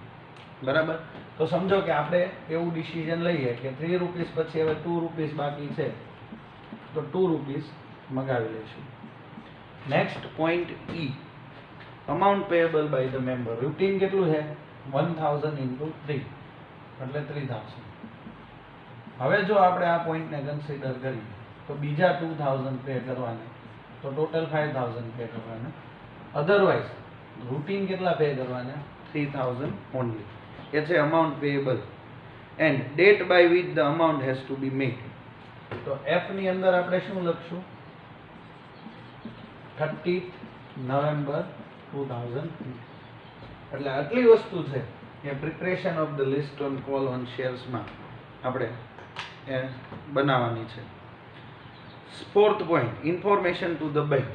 બરાબર. તો સમજો કે આપણે એવું ડિસિઝન લઈએ કે 3 રૂપીસ પછી હવે 2 રૂપીસ બાકી છે, તો 2 રૂપીસ મગાવી લઈશું. Next point E, amount payable by the member. Routine કેટલું છે? 1000 ઇન્ટુ 3 એટલે 3000. હવે જો આપણે આ પોઈન્ટને કન્સિડર કરીએ તો બીજા 2000 પે કરવાના, તો ટોટલ 5000 પે કરવાના. અધરવાઇઝ રૂટીન કેટલા પે કરવાના? 3000 ઓનલી. એ છે amount payable and date by which the amount has to be made. તો એફ ની અંદર આપણે શું લખશું? 30th November 2003. એટલે આટલી વસ્તુ છે કે preparation of the list on call on શેર્સમાં આપણે એ બનાવવાની છે. 4th point, information to the bank.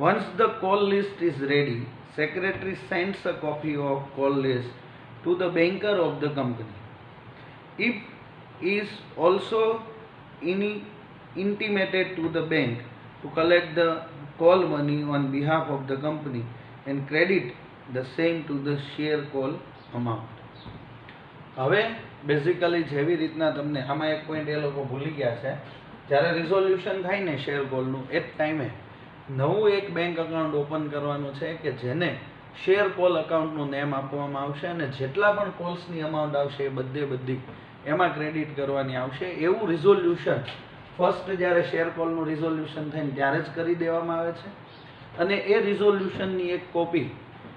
Once the call list is ready, secretary sends a copy of call list to the banker of the company. If is also intimated to the bank to collect the call money on behalf of the company and credit the same to the share call amount. હવે basically જેવી રીતના તમને આમાં એક point એ લોકો ભૂલી ગયા છે, જ્યારે રિઝોલ્યુશન થાય ને શેર કોલનું એ જ ટાઈમે નવું એક બેંક અકાઉન્ટ ઓપન કરવાનું છે કે જેને શેર કોલ અકાઉન્ટનું નેમ આપવામાં આવશે અને જેટલા પણ કોલ્સની અમાઉન્ટ આવશે એ બધી એમાં ક્રેડિટ કરવાની આવશે. એવું રિઝોલ્યુશન ફર્સ્ટ જ્યારે શેર કોલનું રિઝોલ્યુશન થાય ને ત્યારે જ કરી દેવામાં આવે છે અને એ રિઝોલ્યુશનની એક કોપી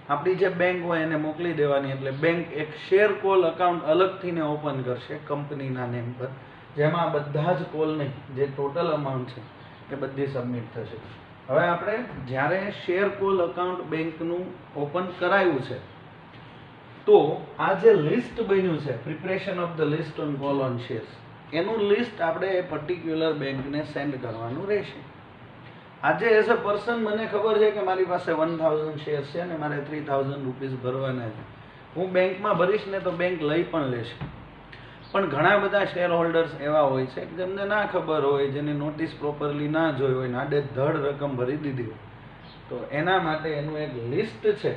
આપણી જે બેંક હોય એને મોકલી દેવાની. એટલે બેંક એક શેર કોલ અકાઉન્ટ અલગથી ને ઓપન કરશે કંપનીના નેમ પર, જેમાં બધા જ કોલની જે ટોટલ અમાઉન્ટ છે એ બધી સબમિટ થશે. હવે આપણે જ્યારે શેર કોલ અકાઉન્ટ બેંકનું ઓપન કરાયું છે તો આ જે લિસ્ટ બન્યું છે preparation of the list on call on shares, એનું લિસ્ટ આપણે એ પર્ટિક્યુલર બેંકને સેન્ડ કરવાનું રહેશે. આજે એઝ અ પર્સન મને ખબર છે કે મારી પાસે 1000 શેર્સ છે અને મારે 3000 રૂપીસ ભરવાના છે. હું બેંકમાં ભરીશ ને તો બેંક લઈ પણ લેશે. પણ ઘણા બધા શેર હોલ્ડર્સ એવા હોય છે કે જેમને ના ખબર હોય, જેની નોટિસ પ્રોપરલી ના જોઈ હોય, આડે ધડ રકમ ભરી દીધી હોય, તો એના માટે એનું એક લિસ્ટ છે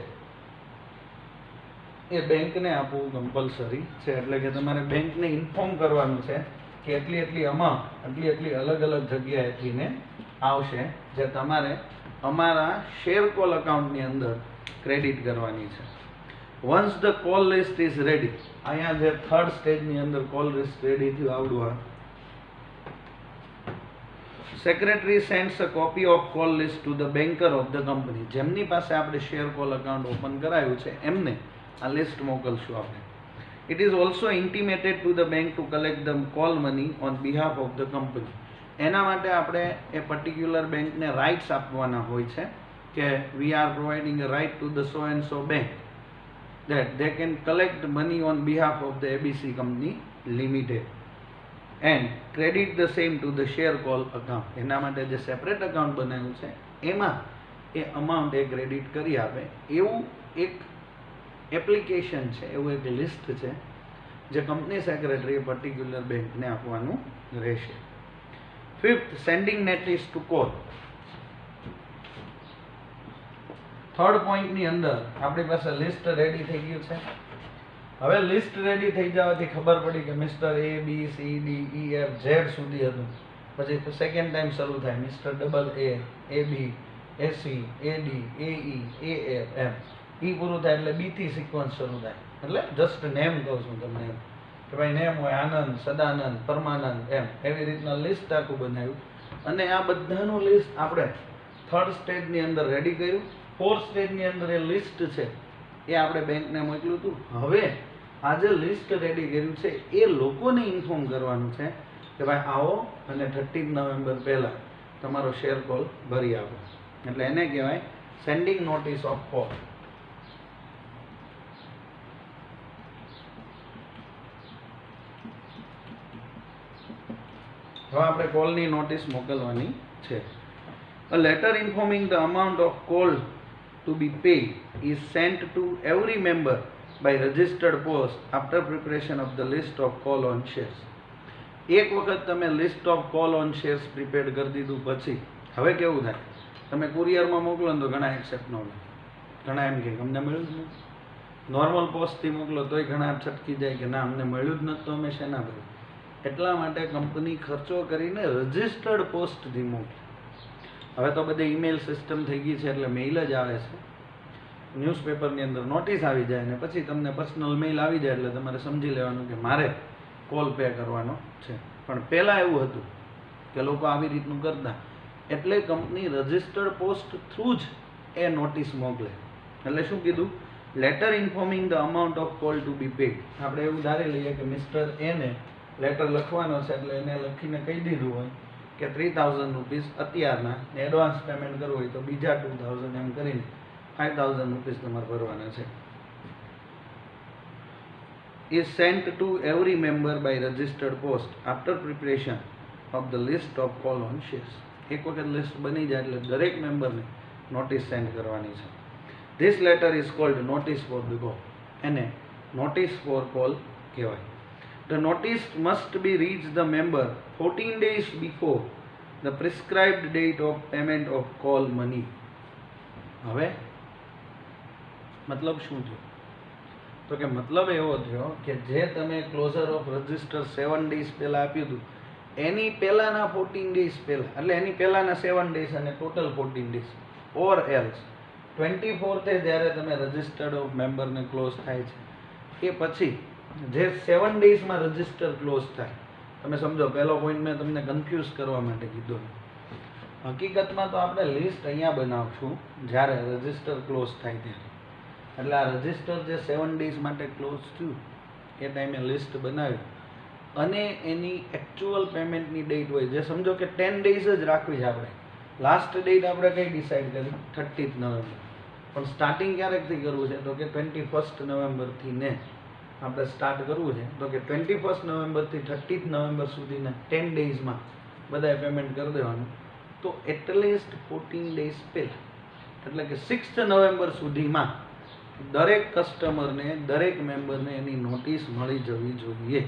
એ બેંકને આપવું કમ્પલસરી છે. એટલે કે તમારે બેંકને ઇન્ફોર્મ કરવાનું છે કે એટલી અમાઉન્ટ એટલી અલગ અલગ જગ્યાએથી ને આવશે જે તમારે અમારા શેર કોલ અકાઉન્ટની અંદર ક્રેડિટ કરવાની છે. Once the call list is ready, અહીંયા જે થર્ડ સ્ટેજની અંદર કોલ લિસ્ટ રેડી થયું આવડું, secretary સેન્ડ્સ a copy of call list to the banker of the company. જેમની પાસે આપણે શેર કોલ અકાઉન્ટ ઓપન કરાયું છે એમને આ લિસ્ટ મોકલશું આપણે. It is also intimated to the bank to collect the call money on behalf of the company. એના માટે આપણે એ પર્ટિક્યુલર બેંકને રાઇટ્સ આપવાના હોય છે કે we are providing a right to the so and so bank that they can collect money on behalf of the ABC company limited and credit the same to the share call account. એના માટે જે separate account બનાવ્યું છે એમાં એ amount એ credit કરી આપે એવું એક એપ્લિકેશન છે, એવું એક લિસ્ટ છે જે કંપની સેક્રેટરી પર્ટિક્યુલર બેંકને આપવાનું રહેશે. 5th, sending notice to call. Third પોઈન્ટની અંદર આપણી પાસે લિસ્ટ રેડી થઈ ગયું છે. હવે લિસ્ટ રેડી થઈ જવાથી ખબર પડી કે mister A B C D E F Z સુધી હતું. પછી સેકન્ડ ટાઈમ શરૂ થાય mister double A A B A C A D A E A F M. એ પૂરું થાય એટલે B થી સિક્વન્સ શરૂ થાય. એટલે જસ્ટ નેમ કહું છું તમને કે ભાઈ નેમ હોય આનંદ, સદાનંદ, પરમાનંદ એમ એવી રીતના લિસ્ટ આખું બનાવ્યું અને આ બધાનું લિસ્ટ આપણે થર્ડ સ્ટેજની અંદર રેડી કર્યું. ફોર્થ સ્ટેજની અંદર એ લિસ્ટ છે એ આપણે બેંકને મોકલ્યું હતું. હવે આ જે લિસ્ટ રેડી કર્યું છે એ લોકોને ઇન્ફોર્મ કરવાનું છે કે ભાઈ આવો અને 30 નવેમ્બર પહેલાં તમારો શેર કોલ ભરી આપો. એટલે એને કહેવાય સેન્ડિંગ નોટિસ ઓફ કોલ. હવે આપણે કોલની નોટિસ મોકલવાની છે. A letter informing the amount of call to be paid is sent to every member by registered post after preparation of the list of call on shares. એક વખત તમે list of call on shares prepare કરી દીધું પછી હવે કેવું થાય, તમે કુરિયરમાં મોકલો ને તો ઘણા એક્સેપ્ટ ન લે, ઘણા એમ કે અમને મળ્યું જ નથી. નોર્મલ પોસ્ટથી મોકલો તોય ઘણા છટકી જાય કે ના અમને મળ્યું જ નથી તો અમે શેના ભર્યું. એટલા માટે કંપની ખર્ચો કરીને રજિસ્ટર્ડ પોસ્ટથી મોકલે. હવે તો બધી ઈમેલ સિસ્ટમ થઈ ગઈ છે એટલે મેઇલ જ આવે છે. ન્યૂઝપેપરની અંદર નોટિસ આવી જાય ને પછી તમને પર્સનલ મેઇલ આવી જાય એટલે તમારે સમજી લેવાનું કે મારે કોલ પે કરવાનો છે. પણ પહેલાં એવું હતું કે લોકો આવી રીતનું કરતા, એટલે કંપની રજિસ્ટર્ડ પોસ્ટ થ્રુ જ એ નોટિસ મોકલે. એટલે શું કીધું? Letter informing the amount of call to be paid. આપણે એવું ધારી લઈએ કે મિસ્ટર એને લેટર લખવાનો છે એટલે એને લખીને કહી દીધું હોય કે 3000 રૂપીસ અત્યારના એડવાન્સ પેમેન્ટ કરવું હોય તો બીજા 2000 એમ કરીને 5000 રૂપીસ તમારે ભરવાના છે. is sent to every member by registered post after preparation of the list of call on shares. એક વખત લિસ્ટ બની જાય એટલે દરેક મેમ્બરને નોટિસ સેન્ડ કરવાની છે. This letter is called notice for the call. એને notice for call કહેવાય. The notice must be reached the member 14 days before the prescribed date of payment of call money. હવે મતલબ શું થયો? તો કે મતલબ એવો થયો કે જે તમે ક્લોઝર ઓફ રજિસ્ટર 7 ડેઝ પહેલાં આપ્યું હતું એની પહેલાંના 14 ડેઝ પહેલાં, એટલે એની પહેલાંના 7 ડેઝ અને total 14 days or else 24th જ્યારે તમે રજિસ્ટર્ડ ઓફ મેમ્બરને ક્લોઝ થાય છે એ પછી જે 7 ડેઝમાં રજિસ્ટર ક્લોઝ થાય. તમે સમજો, પહેલો પોઈન્ટ મેં તમને કન્ફ્યુઝ કરવા માટે કીધો. હકીકતમાં તો આપણે લિસ્ટ અહીંયા બનાવશું જ્યારે રજિસ્ટર ક્લોઝ થાય ત્યારે. એટલે આ રજિસ્ટર જે 7 ડેઝ માટે ક્લોઝ થયું એ ટાઈમે લિસ્ટ બનાવ્યું અને એની એકચ્યુઅલ પેમેન્ટની ડેટ હોય જે સમજો કે 10 ડેઝ જ રાખવી છે આપણે. લાસ્ટ ડેટ આપણે કઈ ડિસાઈડ કરી? 30th November. પણ સ્ટાર્ટિંગ ક્યારેકથી કરવું છે? તો કે 21st નવેમ્બરથી ને આપણે સ્ટાર્ટ કરવું છે. તો કે 21st નવેમ્બરથી 30th નવેમ્બર સુધીના 10 ડેઝમાં બધાએ પેમેન્ટ કરી દેવાનું. તો એટલીસ્ટ 14 ડેઝ પહેલાં, એટલે કે 6th નવેમ્બર સુધીમાં દરેક કસ્ટમરને, દરેક મેમ્બરને એની નોટિસ મળી જવી જોઈએ,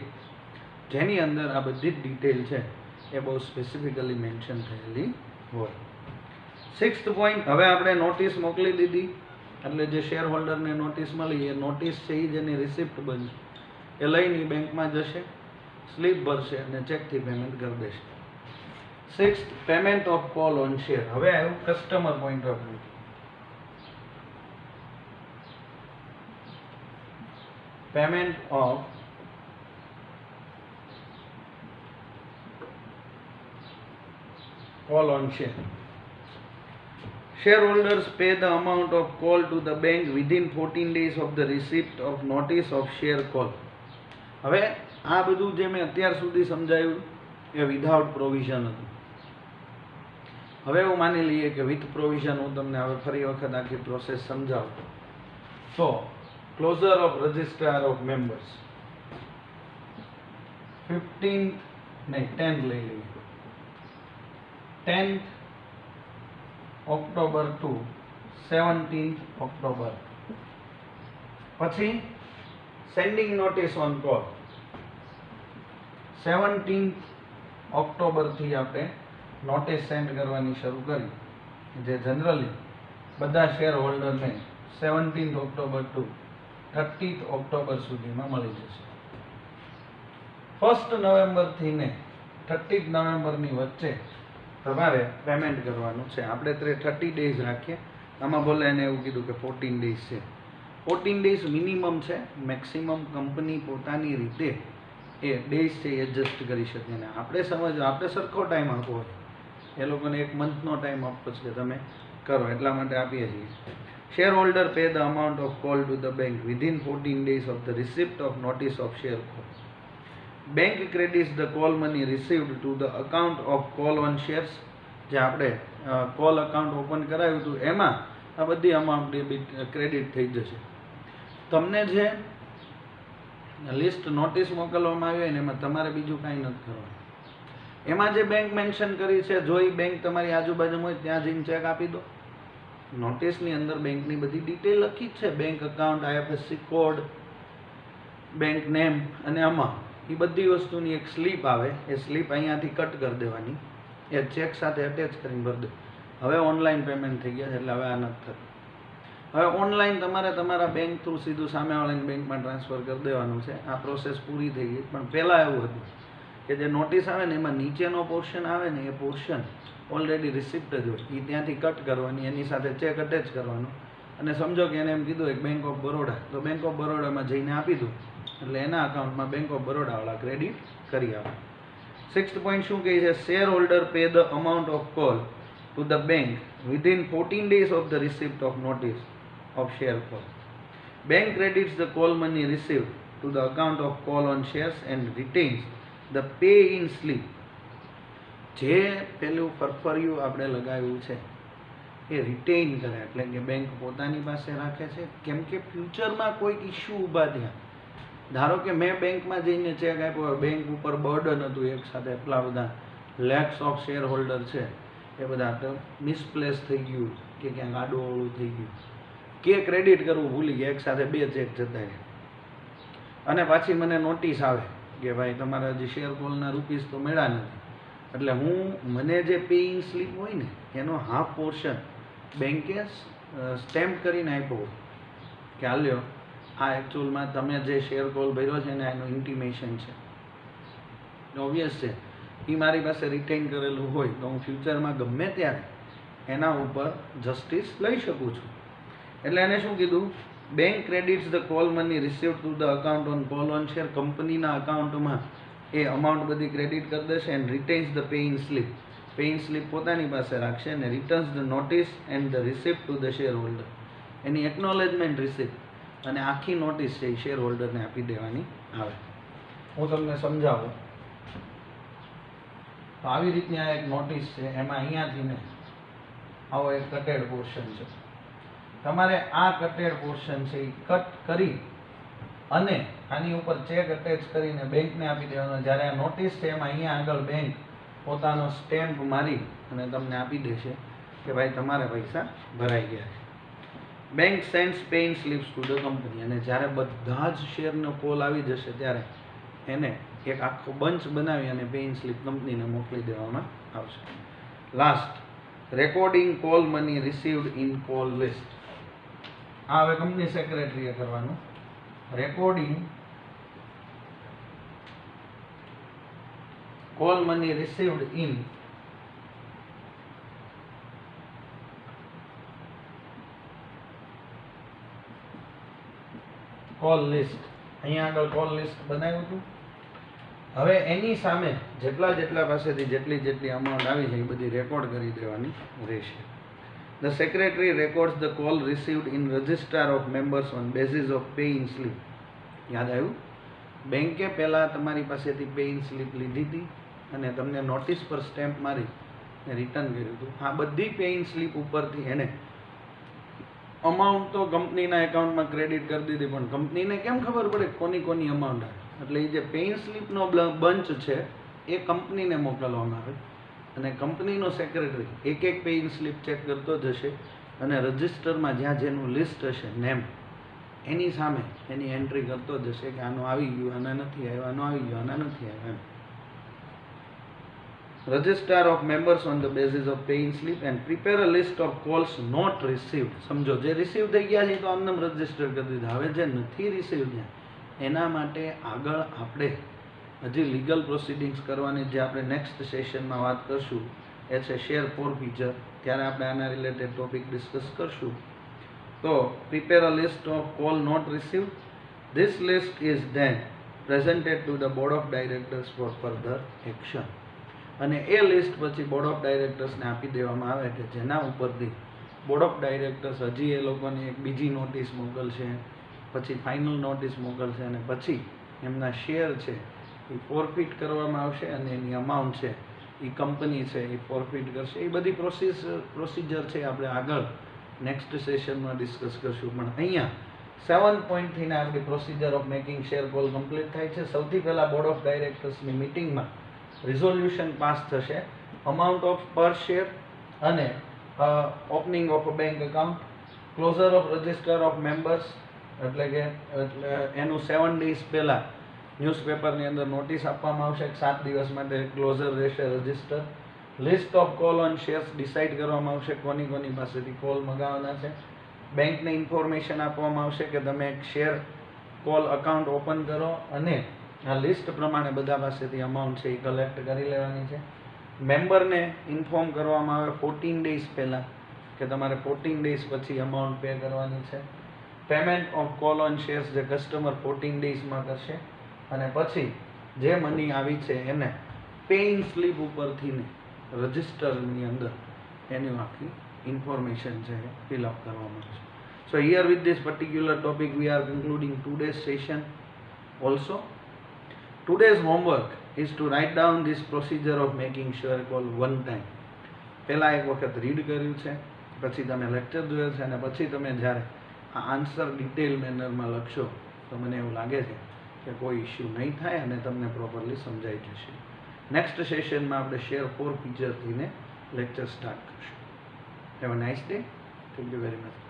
જેની અંદર આ બધી જ ડિટેલ છે એ બહુ સ્પેસિફિકલી મેન્શન થયેલી હોય. 6th પોઈન્ટ, હવે આપણે નોટિસ મોકલી દીધી એટલે જે શેર હોલ્ડરને નોટિસ મળી એ નોટિસ છે એ જેની રિસિપ્ટ બનશે એ લઈને બેંકમાં જશે, સ્લીપ ભરશે અને ચેકથી પેમેન્ટ કરી દેશે. 6th, payment of call on share. હવે આવ્યું customer point of view. Payment of call on share. Shareholders pay the amount of call to the bank within 14 days of the receipt of notice of share call. હવે આ બધું જે મેં અત્યાર સુધી સમજાવ્યું એ વિધાઉટ પ્રોવિઝન હતું. હવે એવું માની લઈએ કે વિથ પ્રોવિઝન હું તમને હવે ફરી વખત આખી પ્રોસેસ સમજાવું. તો closure of registrar of members 10 લઈ લઈએ. 10th October to 17th October. પછી sending notice on call 17th ઓક્ટોબરથી આપણે નોટિસ સેન્ડ કરવાની શરૂ કરી, જે જનરલી બધા શેર હોલ્ડરને 17th October to 30th October સુધીમાં મળી જશે. 1st નવેમ્બરથી ને 30th નવેમ્બરની વચ્ચે તમારે પેમેન્ટ કરવાનું છે. આપણે 30 ડેઝ રાખીએ, આમાં બોલે એને એવું કીધું કે 14 ડેઝ છે. 14 ડેઝ મિનિમમ છે, મેક્સિમમ કંપની પોતાની રીતે એ ડેઝ છે એડજસ્ટ કરી શકે. ને આપણે સમજો, આપણે સરખો ટાઈમ આપવો હોય, એ લોકોને 1 મંથનો ટાઈમ આપવો છે તમે કરો, એટલા માટે આપીએ છીએ. Share holder pay the amount of call two the bank within 14 days of the receipt of notice of share call. Bank credits the call money received two the account of call on shares. જે આપણે call account open કરાવ્યું હતું એમાં આ બધી amount debit credit થઈ જશે. તમને જે લિસ્ટ નોટિસ મોકલવામાં આવી હોય ને એમાં તમારે બીજું કાંઈ નથી કરવાનું. એમાં જે બેંક મેન્શન કરી છે, જો એ બેંક તમારી આજુબાજુમાં હોય ત્યાં જઈને ચેક આપી દો. નોટિસની અંદર બેંકની બધી ડિટેલ લખી જ છે, bank account, IFSC code, bank name અને અમાઉન્ટ. એ બધી વસ્તુની એક સ્લીપ આવે, એ સ્લીપ અહીંયાથી કટ કરી દેવાની, એ ચેક સાથે અટેચ કરીને ભરી દો. હવે ઓનલાઈન પેમેન્ટ થઈ ગયા છે એટલે હવે આ નથી થતું. હવે ઓનલાઈન તમારે તમારા બેંક થ્રુ સીધું સામેવાળાની બેંકમાં ટ્રાન્સફર કરી દેવાનું છે. આ પ્રોસેસ પૂરી થઈ ગઈ. પણ પહેલાં એવું હતું કે જે નોટિસ આવે ને એમાં નીચેનો પોર્શન આવે ને એ પોર્શન ઓલરેડી રિસિપ્ટ જ હોય એ ત્યાંથી કટ કરવાની, એની સાથે ચેક અટેચ કરવાનો, અને સમજો કે એને એમ કીધું એક બેંક ઓફ બરોડા, તો બેંક ઓફ બરોડામાં જઈને આપી દઉં એટલે એના અકાઉન્ટમાં બેંક ઓફ બરોડાવાળા ક્રેડિટ કરી આપે. 6th પોઈન્ટ શું કહે છે? Share holder pay the amount of call two the bank within 14 days of the receipt of notice of share call. Bank credits the call money received to the account of call on shares and retains the pay in slip. જે પેલું ફરફરિયું આપણે લગાવ્યું છે એ retain કરે, એટલે કે bank પોતાની પાસે રાખે છે, કેમ કે ફ્યુચરમાં કોઈક ઇસ્યુ ઊભા થયા. ધારો કે મેં બેંકમાં જઈને ચેક આપ્યો, બેંક ઉપર બર્ડન હતું એક સાથે એટલા બધા લેક્સ ઓફ શેર હોલ્ડર છે, એ બધા તો મિસપ્લેસ થઈ ગયું કે ક્યાંક આડું થઈ ગયું કે ક્રેડિટ કરવું ભૂલી ગયા, એક સાથે 2 ચેક જતા રહ્યા, અને પાછી મને નોટિસ આવે કે ભાઈ તમારા જે શેર કોલના રૂપીસ તો મળ્યા નથી, એટલે મને જે પેઇંગ સ્લીપ હોય ને એનો હાફ પોર્શન બેંકે સ્ટેમ્પ કરીને આપ્યો કે હાલ્યો આ એકચ્યુઅલમાં તમે જે શેર કોલ ભર્યો છે ને એનું ઇન્ટિમેશન છે. ઓબ્વિયસ છે એ મારી પાસે રિટેન કરેલું હોય તો હું ફ્યુચરમાં ગમે ત્યારે એના ઉપર જસ્ટિસ લઈ શકું છું. એટલે એને શું કીધું? Bank credits the call money receive to the account on call on share, કંપનીના અકાઉન્ટમાં એ અમાઉન્ટ બધી ક્રેડિટ કરી દેશે, and retains the paying slip, paying slip પોતાની પાસે રાખશે, અને returns the notice and the receipt to the share holder, એની એકનોલેજમેન્ટ રિસિપ્ટ અને આખી નોટિસ છે એ શેર હોલ્ડરને આપી દેવાની આવે. હું તમને સમજાવું તો આવી રીતની આ એક નોટિસ છે, એમાં અહીંયાથી ને આવો એક કટેડ પોર્શન છે, તમારે આ કટેડ પોર્શન છે એ કટ કરી અને આની ઉપર ચેક અટેચ કરીને બેંકને આપી દેવાનો. જ્યારે આ નોટિસ છે એમાં અહીંયા આગળ બેંક પોતાનો સ્ટેમ્પ મારી અને તમને આપી દેશે કે ભાઈ તમારા પૈસા ભરાઈ ગયા છે. Bank સેન્ડ્સ paying sleeps to the company, અને જ્યારે બધા જ શેરનો કોલ આવી જશે ત્યારે એને એક આખો બંચ બનાવી અને પેઇંગ સ્લીપ કંપનીને મોકલી દેવામાં આવશે. Last, recording call money received in call list. આ હવે કંપની સેક્રેટરીએ કરવાનું. Recording call money received in call list. અહીંયા આગળ કોલ લિસ્ટ બનાવ્યું હતું. હવે એની સામે જેટલા પાસેથી જેટલી અમાઉન્ટ આવી છે એ બધી રેકોર્ડ કરી દેવાની રહેશે. The secretary records the call received in register of members on basis of pay-in slip. યાદ આવ્યું? બેંકે પહેલાં તમારી પાસેથી પે-ઇન સ્લીપ લીધી હતી અને તમને નોટિસ પર સ્ટેમ્પ મારી રિટર્ન કર્યું હતું. આ બધી પે-ઇન સ્લીપ ઉપરથી એને અમાઉન્ટ તો કંપનીના એકાઉન્ટમાં ક્રેડિટ કરી દીધી, પણ કંપનીને કેમ ખબર પડે કોની અમાઉન્ટ આવે? એટલે એ જે પે-ઇન સ્લીપનો બંચ છે એ કંપનીને મોકલવામાં આવે, અને કંપનીનો સેક્રેટરી એક પેઇંગ સ્લીપ ચેક કરતો જશે અને રજિસ્ટરમાં જ્યાં જેનું લિસ્ટ હશે નેમ એની સામે એની એન્ટ્રી કરતો જશે કે આનું આવી ગયું, આના નથી આવ્યું, આનું આવી ગયું, આના નથી આવ્યું. Register of members on the basis of paying slip and prepare a list of calls not received. સમજો જે રિસીવ થઈ ગયા છે તો આમને રજિસ્ટર કરી દીધા. હવે જે નથી રિસીવ થયા એના માટે આગળ આપણે હજી લીગલ પ્રોસિડિંગ્સ કરવાની, જે આપણે નેક્સ્ટ સેશનમાં વાત કરશું એ છે શેર ફોરફીચર. ત્યારે આપણે આના રિલેટેડ ટોપિક ડિસ્કસ કરશું. તો prepare a list of call not received. This list is then presented to the board of directors for further action. અને એ લિસ્ટ પછી બોર્ડ ઓફ ડાયરેક્ટર્સને આપી દેવામાં આવે કે જેના ઉપરથી બોર્ડ ઓફ ડાયરેક્ટર્સ હજી એ લોકોને એક બીજી નોટિસ મોકલશે, પછી ફાઇનલ નોટિસ મોકલશે, અને પછી એમના શેર છે એ ફોરફિટ કરવામાં આવશે અને એની અમાઉન્ટ છે એ કંપની છે એ ફોરફિટ કરશે. એ બધી પ્રોસિજર છે આપણે આગળ નેક્સ્ટ સેશનમાં ડિસ્કસ કરશું. પણ અહીંયા 7 પોઈન્ટથી આપણી procedure of making share call complete થાય છે. સૌથી પહેલાં બોર્ડ ઓફ ડાયરેક્ટર્સની મિટિંગમાં રિઝોલ્યુશન પાસ થશે, અમાઉન્ટ ઓફ પર શેર અને opening of a bank account, closure of register of members, એટલે એનું 7 days પહેલાં ન્યૂઝપેપરની અંદર નોટિસ આપવામાં આવશે કે 7 દિવસ માટે ક્લોઝર રહેશે register. List of call on shares decide કરવામાં આવશે કોની પાસેથી કોલ મગાવવાના છે. બેંકને ઇન્ફોર્મેશન આપવામાં આવશે કે તમે એક શેર કોલ અકાઉન્ટ ઓપન કરો અને આ લિસ્ટ પ્રમાણે બધા પાસેથી અમાઉન્ટ છે એ કલેક્ટ કરી લેવાની છે. મેમ્બરને ઇન્ફોર્મ કરવામાં આવે 14 ડેઝ પહેલાં કે તમારે 14 ડેઝ પછી અમાઉન્ટ પે કરવાની છે. Payment of call on shares જે કસ્ટમર 14 ડેઝમાં કરશે, અને પછી જે મની આવી છે એને પેઇંગ સ્લીપ ઉપરથી રજિસ્ટરની અંદર એની આખી ઇન્ફોર્મેશન છે એ ફિલઅપ કરવામાં આવશે. So here with this particular topic we are concluding today's session. Also, today's homework is to write down this procedure of making sure call one time. પહેલાં એક વખત રીડ કર્યું છે, પછી તમે લેક્ચર જોયો છે, અને પછી તમે જ્યારે આ આન્સર ડિટેલ મેનરમાં લખશો તો મને એવું લાગે છે કે કોઈ ઇશ્યુ નહીં થાય અને તમને પ્રોપરલી સમજાઈ જશે. નેક્સ્ટ સેશનમાં આપણે શેર 4 ફીચરથીને લેક્ચર સ્ટાર્ટ કરશું. Have a nice day. Thank you very much.